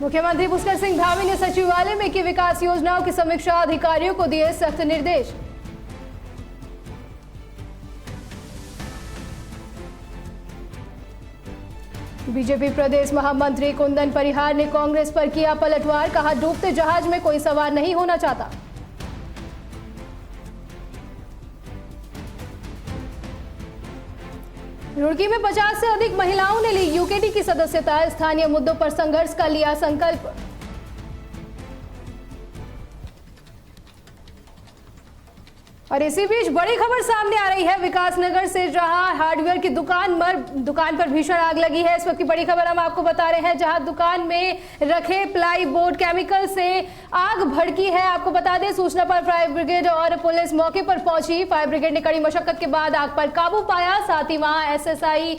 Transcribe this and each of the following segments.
मुख्यमंत्री पुष्कर सिंह धामी ने सचिवालय में की विकास योजनाओं की समीक्षा, अधिकारियों को दिए सख्त निर्देश। बीजेपी प्रदेश महामंत्री कुंदन परिहार ने कांग्रेस पर किया पलटवार, कहा डूबते जहाज में कोई सवार नहीं होना चाहता। रुड़की में 50 से अधिक महिलाओं ने ली यूकेडी की सदस्यता, स्थानीय मुद्दों पर संघर्ष का लिया संकल्प। और इसी बीच बड़ी खबर सामने आ रही है विकासनगर से, जहां हार्डवेयर की दुकान पर भीषण आग लगी है। इस वक्त की बड़ी खबर हम आपको बता रहे हैं, जहां दुकान में रखे प्लाई बोर्ड केमिकल से आग भड़की है। आपको बता दें, सूचना पर फायर ब्रिगेड और पुलिस मौके पर पहुंची। फायर ब्रिगेड ने कड़ी मशक्कत के बाद आग पर काबू पाया। साथ ही वहां एसएसआई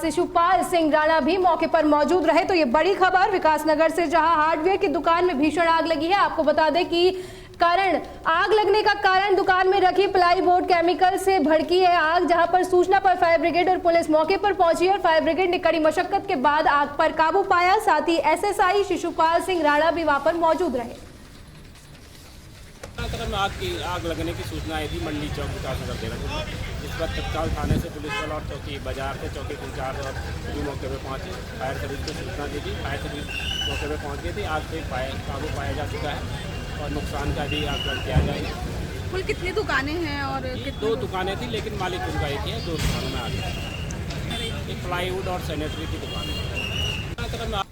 शिशुपाल सिंह राणा भी मौके पर मौजूद रहे। तो ये बड़ी खबर विकासनगर से, जहां हार्डवेयर की दुकान में भीषण आग लगी है। आपको बता दें कि आग लगने का कारण दुकान में रखी प्लाई बोर्ड केमिकल से भड़की है आग, जहां पर सूचना पर फायर ब्रिगेड और पुलिस मौके पर पहुंची और फायर ब्रिगेड ने कड़ी मशक्कत के बाद आग पर काबू पाया। साथ ही एसएसआई शिशुपाल सिंह राणा भी वहां पर मौजूद रहे। आग लगने की सूचना आई थी मंडी चौक विकासनगर देहरादून, जिस पर तत्काल थाने से पुलिस वाला और चौकी बाजार के चौकी इंचार्ज और सभी मौके पर पहुंचे। फायर सर्विस को सूचना दी थी, फायर सर्विस मौके पर पहुंच गई थी। आग पे काबू पाया जा चुका है और नुकसान का भी आकलन किया जाएगा। कुल कितनी दुकानें हैं? और 2 दुकानें थी, लेकिन मालिक उनका एक ही है। 2 दुकानों में आ गई, एक प्लाईवुड और सैनिटरी की दुकान है।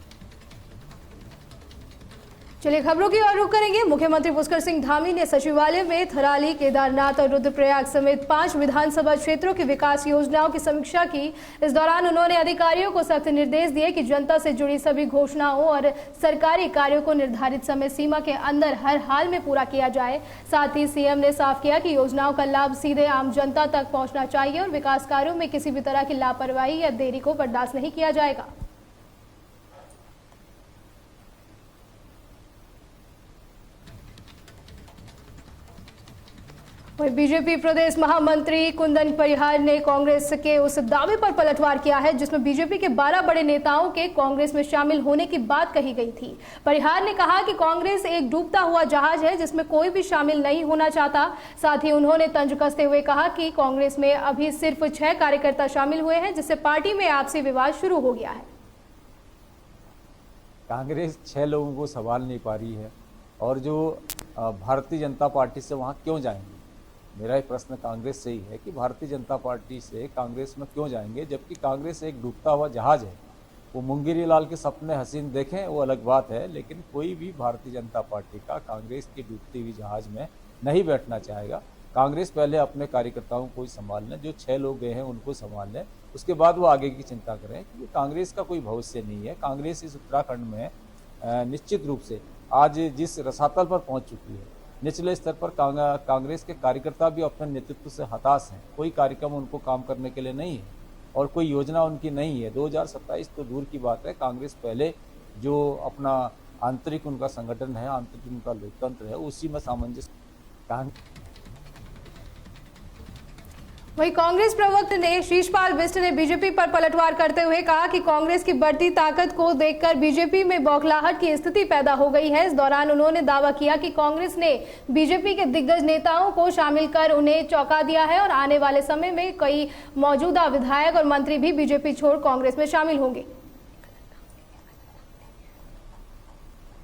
चलिए खबरों की ओर रुख करेंगे। मुख्यमंत्री पुष्कर सिंह धामी ने सचिवालय में थराली, केदारनाथ और रुद्रप्रयाग समेत 5 विधानसभा क्षेत्रों की विकास योजनाओं की समीक्षा की। इस दौरान उन्होंने अधिकारियों को सख्त निर्देश दिए कि जनता से जुड़ी सभी घोषणाओं और सरकारी कार्यों को निर्धारित समय सीमा के अंदर हर हाल में पूरा किया जाए। साथ ही सीएम ने साफ किया कि योजनाओं का लाभ सीधे आम जनता तक पहुंचना चाहिए और विकास कार्यों में किसी भी तरह की लापरवाही या देरी को बर्दाश्त नहीं किया जाएगा। वहीं बीजेपी प्रदेश महामंत्री कुंदन परिहार ने कांग्रेस के उस दावे पर पलटवार किया है जिसमें बीजेपी के 12 बड़े नेताओं के कांग्रेस में शामिल होने की बात कही गई थी। परिहार ने कहा कि कांग्रेस एक डूबता हुआ जहाज है जिसमें कोई भी शामिल नहीं होना चाहता। साथ ही उन्होंने तंज कसते हुए कहा कि कांग्रेस में अभी सिर्फ 6 कार्यकर्ता शामिल हुए हैं, जिससे पार्टी में आपसी विवाद शुरू हो गया है। कांग्रेस 6 लोगों को संभाल नहीं पा रही है और जो भारतीय जनता पार्टी से वहाँ क्यों जाएंगे। मेरा एक प्रश्न कांग्रेस से ही है कि भारतीय जनता पार्टी से कांग्रेस में क्यों जाएंगे, जबकि कांग्रेस एक डूबता हुआ जहाज है। वो मुंगेरी लाल के सपने हसीन देखें वो अलग बात है, लेकिन कोई भी भारतीय जनता पार्टी का कांग्रेस की डूबती हुई जहाज में नहीं बैठना चाहेगा। कांग्रेस पहले अपने कार्यकर्ताओं को ही संभाल लें, जो 6 लोग गए हैं उनको संभाल लें, उसके बाद वो आगे की चिंता करें। क्योंकि कांग्रेस का कोई भविष्य नहीं है। कांग्रेस इस उत्तराखंड में निश्चित रूप से आज जिस रसातल पर पहुँच चुकी है, निचले स्तर पर कांग्रेस के कार्यकर्ता भी अपने नेतृत्व से हताश हैं। कोई कार्यक्रम उनको काम करने के लिए नहीं है और कोई योजना उनकी नहीं है। 2027 तो दूर की बात है। कांग्रेस पहले जो अपना आंतरिक उनका संगठन है, आंतरिक उनका लोकतंत्र है, उसी में सामंजस्य। वहीं कांग्रेस प्रवक्ता ने शीशपाल बिष्ट ने बीजेपी पर पलटवार करते हुए कहा कि कांग्रेस की बढ़ती ताकत को देखकर बीजेपी में बौखलाहट की स्थिति पैदा हो गई है। इस दौरान उन्होंने दावा किया कि कांग्रेस ने बीजेपी के दिग्गज नेताओं को शामिल कर उन्हें चौंका दिया है और आने वाले समय में कई मौजूदा विधायक और मंत्री भी बीजेपी छोड़ कांग्रेस में शामिल होंगे।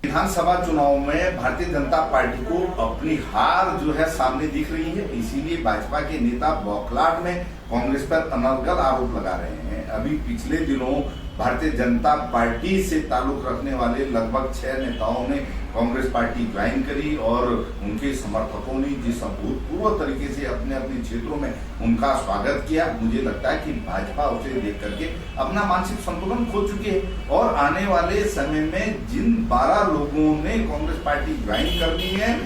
विधानसभा चुनाव में भारतीय जनता पार्टी को अपनी हार जो है सामने दिख रही है, इसीलिए भाजपा के नेता बौखलाहट में कांग्रेस पर अनर्गल आरोप लगा रहे हैं। अभी पिछले दिनों भारतीय जनता पार्टी से ताल्लुक रखने वाले लगभग 6 नेताओं ने कांग्रेस पार्टी ज्वाइन करी और उनके समर्थकों ने जिस अभूतपूर्व तरीके से अपने अपने क्षेत्रों में उनका स्वागत किया, मुझे लगता है कि भाजपा उसे देख करके अपना मानसिक संतुलन खो चुकी है और आने वाले समय में जिन 12 लोगों ने कांग्रेस पार्टी ज्वाइन करनी है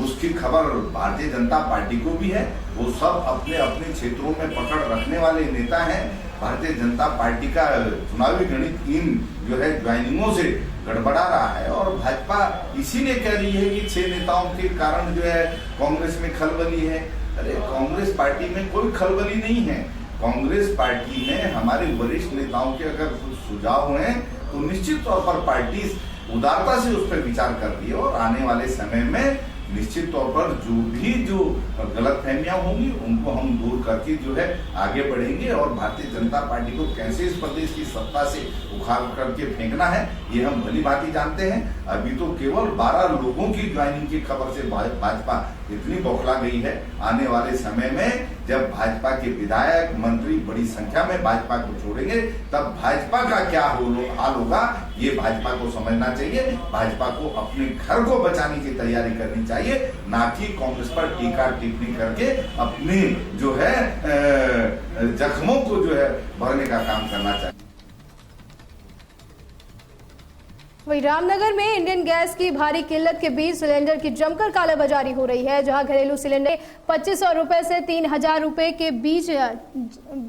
उसकी खबर भारतीय जनता पार्टी को भी है। वो सब अपने अपने क्षेत्रों में पकड़ रखने वाले नेता हैं। भारतीय जनता पार्टी का चुनावी गणित इन जो है ज्वाइनिंगों से गड़बड़ा रहा है और भाजपा इसीलिए कह रही है कि 6 नेताओं के कारण जो है कांग्रेस में खलबली है। अरे कांग्रेस पार्टी में कोई खलबली नहीं है। कांग्रेस पार्टी में हमारे वरिष्ठ नेताओं के अगर कुछ सुझाव हैं तो निश्चित तौर पर पार्टी उदारता से उस पर विचार कर रही है और आने वाले समय में निश्चित तौर पर जो गलतफहमियां होंगी उनको हम दूर करके जो है आगे बढ़ेंगे और भारतीय जनता पार्टी को कैसे इस प्रदेश की सत्ता से उखाड़ करके फेंकना है ये हम भली भांति जानते हैं। अभी तो केवल 12 लोगों की ज्वाइनिंग की खबर से भाजपा इतनी बौखला गई है। आने वाले समय में जब भाजपा के विधायक मंत्री बड़ी संख्या में भाजपा को छोड़ेंगे तब भाजपा का क्या हाल होगा ये भाजपा को समझना चाहिए। भाजपा को अपने घर को बचाने की तैयारी करनी चाहिए, ना कि कांग्रेस पर टीका टिप्पणी करके अपने जो है जख्मों को जो है भरने का काम करना चाहिए। वहीं रामनगर में इंडियन गैस की भारी किल्लत के बीच सिलेंडर की जमकर कालाबाजारी हो रही है, जहां घरेलू सिलेंडर 2500 रुपए से 3000 रुपए के बीच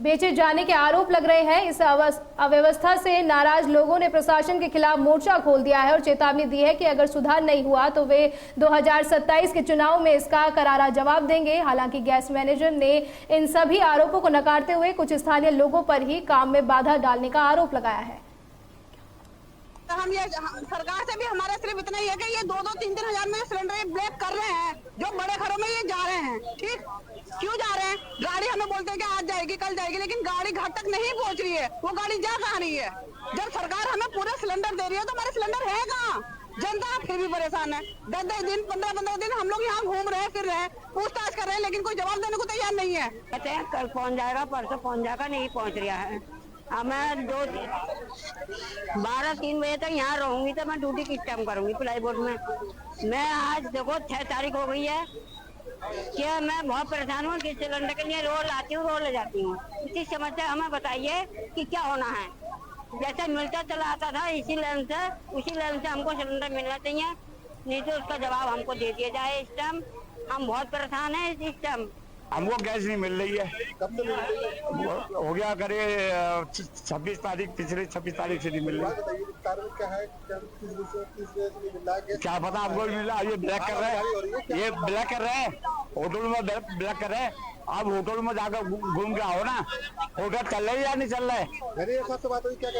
बेचे जाने के आरोप लग रहे हैं। इस अव्यवस्था से नाराज लोगों ने प्रशासन के खिलाफ मोर्चा खोल दिया है और चेतावनी दी है कि अगर सुधार नहीं हुआ तो वे 2027 के चुनाव में इसका करारा जवाब देंगे। हालांकि गैस मैनेजर ने इन सभी आरोपों को नकारते हुए कुछ स्थानीय लोगों पर ही काम में बाधा डालने का आरोप लगाया है। हम ये सरकार से भी हमारा सिर्फ इतना ही है कि ये 2-3 हजार में सिलेंडर ये ब्लैक कर रहे हैं, जो बड़े घरों में ये जा रहे हैं। ठीक, क्यों जा रहे हैं? गाड़ी हमें बोलते हैं कि आज जाएगी कल जाएगी, लेकिन गाड़ी घर तक नहीं पहुंच रही है। वो गाड़ी जा कहाँ रही है? जब सरकार हमें पूरे सिलेंडर दे रही है तो हमारे सिलेंडर है कहाँ? जनता फिर भी परेशान है। 10-10 दिन 15-15 दिन हम लोग यहाँ घूम रहे हैं, फिर रहे हैं, पूछताछ कर रहे हैं, लेकिन कोई जवाब देने को तैयार नहीं है। कहते हैं कल पहुंच जाएगा, परसों पहुंच जाएगा, नहीं पहुंच रहा है। मैं 12-3 बजे तक यहाँ रहूंगी तो मैं ड्यूटी किस टाइम करूंगी प्लाईवुड में। मैं आज देखो 6 तारीख हो गई है कि मैं बहुत परेशान हूँ। किस सिलेंडर के लिए रोज आती हूँ, रोज ले जाती हूँ। इसी समस्या हमें बताइए कि क्या होना है। जैसे मिलता चला आता था उसी लाइन से हमको सिलेंडर मिलना चाहिए, नहीं तो उसका जवाब हमको दे दिया जाए। इस टाइम हम बहुत परेशान है। इस टाइम हमको गैस नहीं मिल रही है। कब से मिल रही है? हो गया करे 26 तारीख, पिछले 26 तारीख से नहीं मिल रही। कारण क्या है? क्या पता आपको भी मिला। ये ब्लैक कर रहे हैं, ये ब्लैक कर रहे हैं, होटल में ब्लैक कर रहे हैं। आप होटल में जाकर घूम के आओ ना, होटल चल रहे या नहीं चल रहे? मेरे साथ से बात हुई, क्या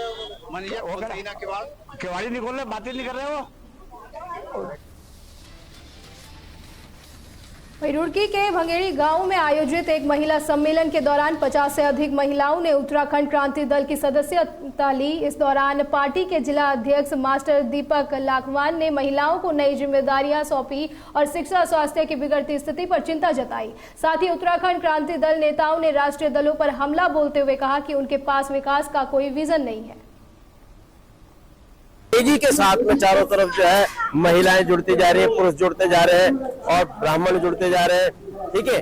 केवाड़ी नहीं खोल रहे, बातें नहीं कर रहे हो। रुड़की के भंगेड़ी गांव में आयोजित एक महिला सम्मेलन के दौरान 50 से अधिक महिलाओं ने उत्तराखंड क्रांति दल की सदस्यता ली। इस दौरान पार्टी के जिला अध्यक्ष मास्टर दीपक लाखवान ने महिलाओं को नई जिम्मेदारियां सौंपी और शिक्षा स्वास्थ्य की बिगड़ती स्थिति पर चिंता जताई। साथ ही उत्तराखंड क्रांति दल नेताओं ने राष्ट्रीय दलों पर हमला बोलते हुए कहा कि उनके पास विकास का कोई विजन नहीं है। तेजी के साथ में चारों तरफ जो है महिलाएं जुड़ती जा रही है, पुरुष जुड़ते जा रहे हैं और ब्राह्मण जुड़ते जा रहे हैं। ठीक है,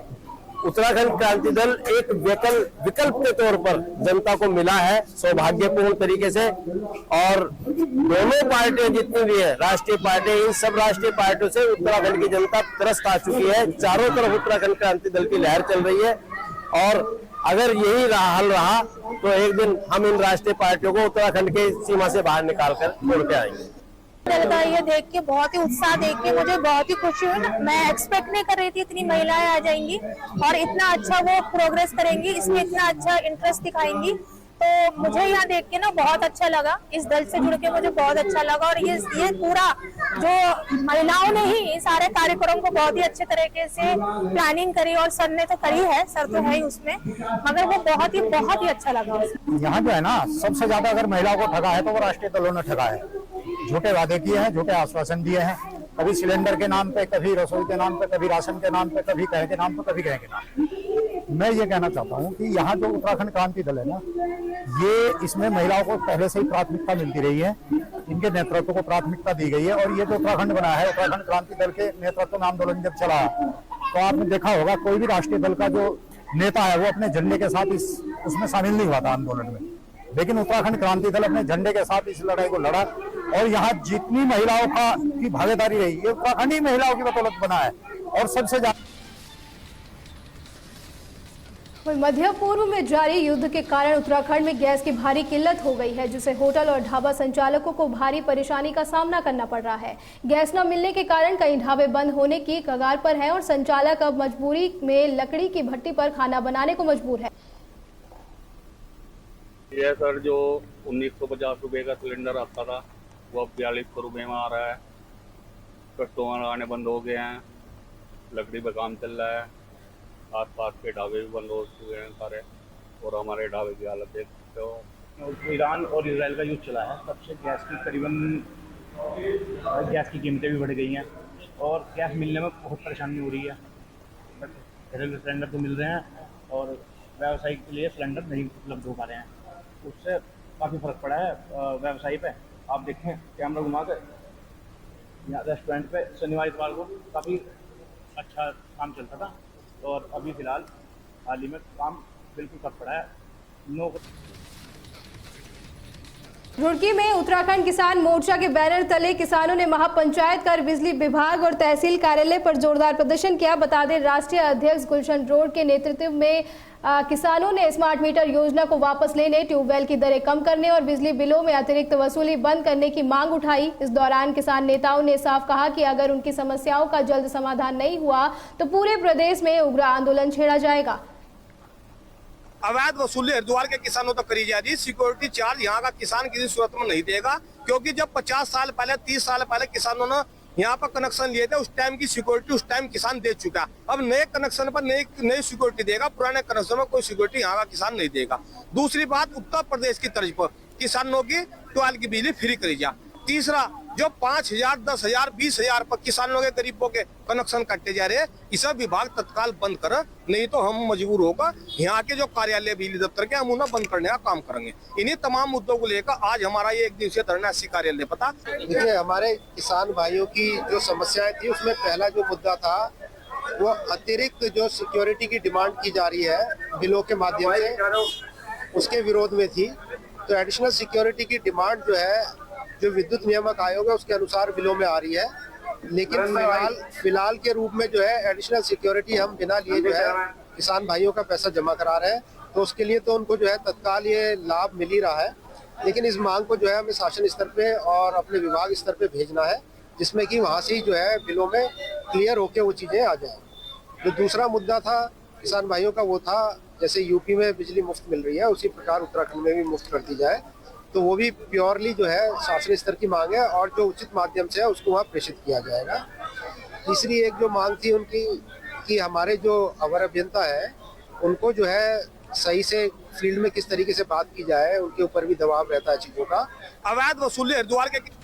उत्तराखंड क्रांति दल एक विकल्प के तौर पर जनता को मिला है सौभाग्यपूर्ण तरीके से। और दोनों पार्टियां जितनी भी है, राष्ट्रीय पार्टी, इन सब राष्ट्रीय पार्टियों से उत्तराखंड की जनता त्रस्त आ चुकी है। चारों तरफ उत्तराखंड क्रांति दल की लहर चल रही है और अगर यही हल रहा तो एक दिन हम इन राष्ट्रीय पार्टियों को उत्तराखंड के सीमा से बाहर निकालकर छोड़ के आएंगे। ये देख के बहुत ही उत्साह देख के मुझे बहुत ही खुशी हुई। मैं एक्सपेक्ट नहीं कर रही थी इतनी महिलाएं आ जाएंगी और इतना अच्छा वो प्रोग्रेस करेंगी, इसमें इतना अच्छा इंटरेस्ट दिखाएंगी। तो मुझे यहाँ देख के ना बहुत अच्छा लगा, इस दल से जुड़ के मुझे बहुत अच्छा लगा। और ये पूरा जो महिलाओं ने ही सारे कार्यक्रम को बहुत ही अच्छे तरीके से प्लानिंग करी और सर ने तो करी है, सर तो है ही उसमें, मगर वो बहुत ही अच्छा लगा। यहाँ जो है ना सबसे ज्यादा अगर महिलाओं को ठगा है तो वो राष्ट्रीय दलों ने ठगा है। झूठे वादे किए हैं, झूठे आश्वासन दिए हैं, कभी सिलेंडर के नाम पे, कभी रसोई के नाम पे, कभी राशन के नाम पे, कभी कह के नाम पे, कभी कह के नाम पे। मैं ये कहना चाहता हूँ कि यहाँ जो उत्तराखंड क्रांति दल है ना, ये इसमें महिलाओं को पहले से ही प्राथमिकता मिलती रही है, इनके नेतृत्व को प्राथमिकता दी गई है। और ये जो उत्तराखंड बना है, उत्तराखंड क्रांति दल के नेतृत्व में आंदोलन जब चला तो आपने देखा होगा कोई भी राष्ट्रीय दल का जो नेता है वो अपने झंडे के साथ उसमें शामिल नहीं हुआ था आंदोलन में, लेकिन उत्तराखंड क्रांति दल अपने झंडे के साथ इस लड़ाई को लड़ा। और यहाँ जितनी महिलाओं की भागीदारी रही, ये उत्तराखंडी महिलाओं की बदौलत बना है। और सबसे ज्यादा मध्य पूर्व में जारी युद्ध के कारण उत्तराखंड में गैस की भारी किल्लत हो गई है, जिससे होटल और ढाबा संचालकों को भारी परेशानी का सामना करना पड़ रहा है। गैस न मिलने के कारण कई ढाबे बंद होने की कगार पर हैं और संचालक अब मजबूरी में लकड़ी की भट्टी पर खाना बनाने को मजबूर है। यह सर जो 1950 रुपए का सिलेंडर आता था वो अब 42 रुपये में आ रहा है। कस्टमर आने बंद हो गए हैं, लकड़ी पे काम चल रहा है, आस पास के ढाबे भी बंद हो चुके हैं सारे, और हमारे ढाबे की हालत देख सकते हो। ईरान और इसराइल का युद्ध चला है, तब से गैस की कीमतें भी बढ़ गई हैं और गैस मिलने में बहुत परेशानी हो रही है। रेलवे सिलेंडर तो मिल रहे हैं और व्यावसायिक के लिए सिलेंडर नहीं उपलब्ध हो पा रहे हैं, उससे काफ़ी फ़र्क पड़ा है व्यवसाय पे। आप देखें कैमरा घुमा कर, यहाँ रेस्टोरेंट पे शनिवार इतवार को काफ़ी अच्छा काम चलता था और अभी फ़िलहाल हाल ही में काम बिल्कुल कट पड़ा है। रुड़की में उत्तराखंड किसान मोर्चा के बैनर तले किसानों ने महापंचायत कर बिजली विभाग और तहसील कार्यालय पर जोरदार प्रदर्शन किया। बता दें, राष्ट्रीय अध्यक्ष गुलशन रोड के नेतृत्व में किसानों ने स्मार्ट मीटर योजना को वापस लेने, ट्यूबवेल की दरें कम करने और बिजली बिलों में अतिरिक्त वसूली बंद करने की मांग उठाई। इस दौरान किसान नेताओं ने साफ कहा कि अगर उनकी समस्याओं का जल्द समाधान नहीं हुआ तो पूरे प्रदेश में उग्र आंदोलन छेड़ा जाएगा। अवैध वसूली हरिद्वार के किसानों तक करी जा रही। सिक्योरिटी चार्ज यहाँ का किसान किसी सूरत में नहीं देगा, क्योंकि जब 50 साल पहले 30 साल पहले किसानों ने यहाँ पर कनेक्शन लिए थे, उस टाइम की सिक्योरिटी उस टाइम किसान दे चुका। अब नए कनेक्शन पर नई सिक्योरिटी देगा, पुराने कनेक्शन में कोई सिक्योरिटी यहाँ का किसान नहीं देगा। दूसरी बात, उत्तर प्रदेश की तर्ज पर किसानों की 12 की बिजली फ्री करी जा। तीसरा, जो 5,000, 10,000, 20,000 पर किसानों के गरीबों के कनेक्शन काटे जा रहे हैं, इसे विभाग तत्काल बंद करे, नहीं तो हम मजबूर होकर यहाँ के जो कार्यालय बिजली दफ्तर के हम उन्हें बंद करने का काम करेंगे। इन्हीं तमाम मुद्दों को लेकर आज हमारा ये 1 दिवसीय धरना एससी कार्यालय पता। देखिए, हमारे किसान भाइयों की जो समस्याएं थी, उसमें पहला जो मुद्दा था वो अतिरिक्त जो सिक्योरिटी की डिमांड की जा रही है बिलों के माध्यम से, उसके विरोध में थी। तो एडिशनल सिक्योरिटी की डिमांड जो है, जो विद्युत नियामक आयोग है उसके अनुसार बिलों में आ रही है, लेकिन फिलहाल के रूप में जो है एडिशनल सिक्योरिटी हम बिना लिए जो है किसान भाइयों का पैसा जमा करा रहे हैं। तो उसके लिए तो उनको जो है तत्काल ये लाभ मिल ही रहा है, लेकिन इस मांग को जो है हमें शासन स्तर पे और अपने विभाग स्तर पे भेजना है, जिसमें कि वहाँ से ही जो है बिलों में क्लियर होके वो चीज़ें आ जाए। जो दूसरा मुद्दा था किसान भाइयों का, वो था जैसे यूपी में बिजली मुफ्त मिल रही है, उसी प्रकार उत्तराखंड में भी मुफ्त कर दी जाए। तो वो भी प्योरली जो है शासन स्तर की मांग है और जो उचित माध्यम से है उसको वहाँ प्रेषित किया जाएगा। तीसरी एक जो मांग थी उनकी कि हमारे जो अवर अभियंता है उनको जो है सही से फील्ड में किस तरीके से बात की जाए, उनके ऊपर भी दबाव रहता है चीज़ों का। अवैध वसूली हरिद्वार के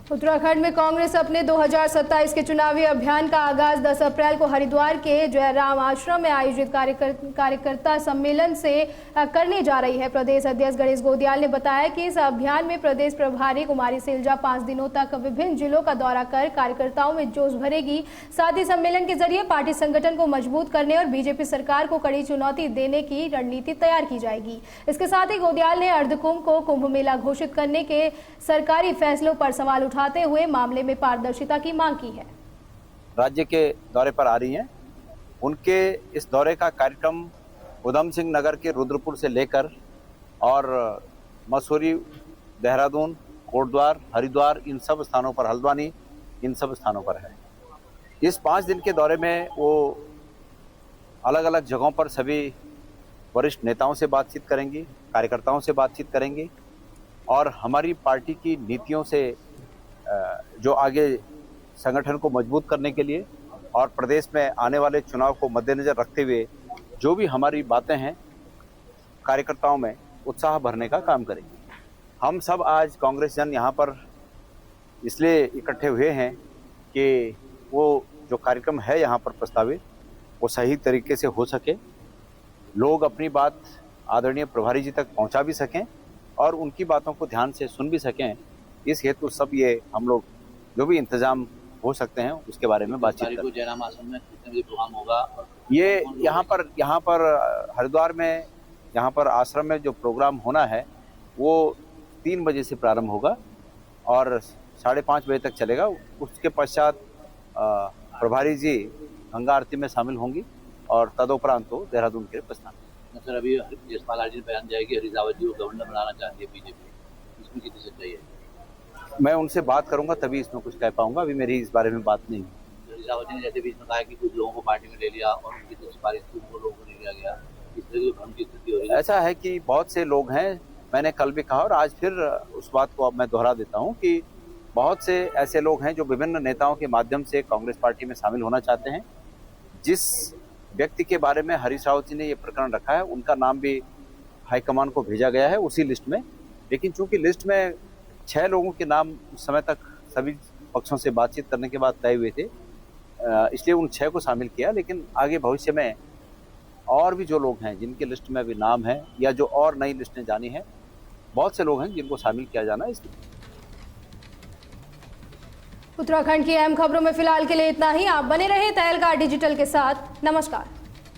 उत्तराखंड में कांग्रेस अपने 2027 के चुनावी अभियान का आगाज 10 अप्रैल को हरिद्वार के जयराम आश्रम में आयोजित कार्यकर्ता सम्मेलन से करने जा रही है। प्रदेश अध्यक्ष गणेश गोदियाल ने बताया कि इस अभियान में प्रदेश प्रभारी कुमारी सैलजा 5 दिनों तक विभिन्न जिलों का दौरा कर कार्यकर्ताओं में जोश भरेगी। साथ ही सम्मेलन के जरिए पार्टी संगठन को मजबूत करने और बीजेपी सरकार को कड़ी चुनौती देने की रणनीति तैयार की जाएगी। इसके साथ ही गोदियाल ने अर्धकुंभ को कुंभ मेला घोषित करने के सरकारी फैसलों पर सवाल उठाते हुए मामले में पारदर्शिता की मांग की है। राज्य के दौरे पर आ रही हैं, उनके इस दौरे का कार्यक्रम उधम सिंह नगर के रुद्रपुर से लेकर और मसूरी, देहरादून, कोटद्वार, हरिद्वार, इन सब स्थानों पर, हल्द्वानी, इन सब स्थानों पर है। इस 5 दिन के दौरे में वो अलग अलग जगहों पर सभी वरिष्ठ नेताओं से बातचीत करेंगी, कार्यकर्ताओं से बातचीत करेंगी और हमारी पार्टी की नीतियों से जो आगे संगठन को मजबूत करने के लिए और प्रदेश में आने वाले चुनाव को मद्देनजर रखते हुए जो भी हमारी बातें हैं, कार्यकर्ताओं में उत्साह भरने का काम करेंगे। हम सब आज कांग्रेस जन यहाँ पर इसलिए इकट्ठे हुए हैं कि वो जो कार्यक्रम है यहाँ पर प्रस्तावित, वो सही तरीके से हो सके, लोग अपनी बात आदरणीय प्रभारी जी तक पहुँचा भी सकें और उनकी बातों को ध्यान से सुन भी सकें। इस हेतु सब ये हम लोग जो भी इंतजाम हो सकते हैं उसके बारे में बातचीत करें। जयराम आश्रम में कितने बजे प्रोग्राम होगा? ये यहाँ पर हरिद्वार में यहाँ पर आश्रम में जो प्रोग्राम होना है वो 3 बजे से प्रारंभ होगा और 5:30 बजे तक चलेगा। उसके पश्चात प्रभारी जी गंगा आरती में शामिल होंगी और तदोपरांत तो देहरादून के प्रस्थान। सर, अभी जसपाल आर्य ने बयान दिया कि हरिद्रावत जी को गवर्नर बनाना चाहती है बीजेपी, इसमें कितनी सच्चाई है? मैं उनसे बात करूंगा तभी इसमें कुछ कह पाऊंगा, अभी मेरी इस बारे में बात नहीं है। हरिद्रावत जी ने जैसे बीच में कहा कि कुछ लोगों को पार्टी में ले लिया और उनकी सिफारिश को लोगों को नहीं लिया गया, इस तरह की भ्रम की स्थिति हो रही है। ऐसा है कि बहुत से लोग हैं मैंने कल भी कहा और आज फिर उस बात को अब मैं दोहरा देता हूं कि बहुत से ऐसे लोग हैं जो विभिन्न नेताओं के माध्यम से कांग्रेस पार्टी में शामिल होना चाहते हैं। जिस व्यक्ति के बारे में हरीश रावत जी ने ये प्रकरण रखा है उनका नाम भी हाईकमान को भेजा गया है उसी लिस्ट में, लेकिन चूंकि लिस्ट में 6 लोगों के नाम उस समय तक सभी पक्षों से बातचीत करने के बाद तय हुए थे, इसलिए उन 6 को शामिल किया। लेकिन आगे भविष्य में और भी जो लोग हैं जिनके लिस्ट में अभी नाम है या जो और नई लिस्टें जानी है, बहुत से लोग हैं जिनको शामिल किया जाना है। उत्तराखंड की अहम खबरों में फिलहाल के लिए इतना ही। आप बने रहें तहलका डिजिटल के साथ। नमस्कार।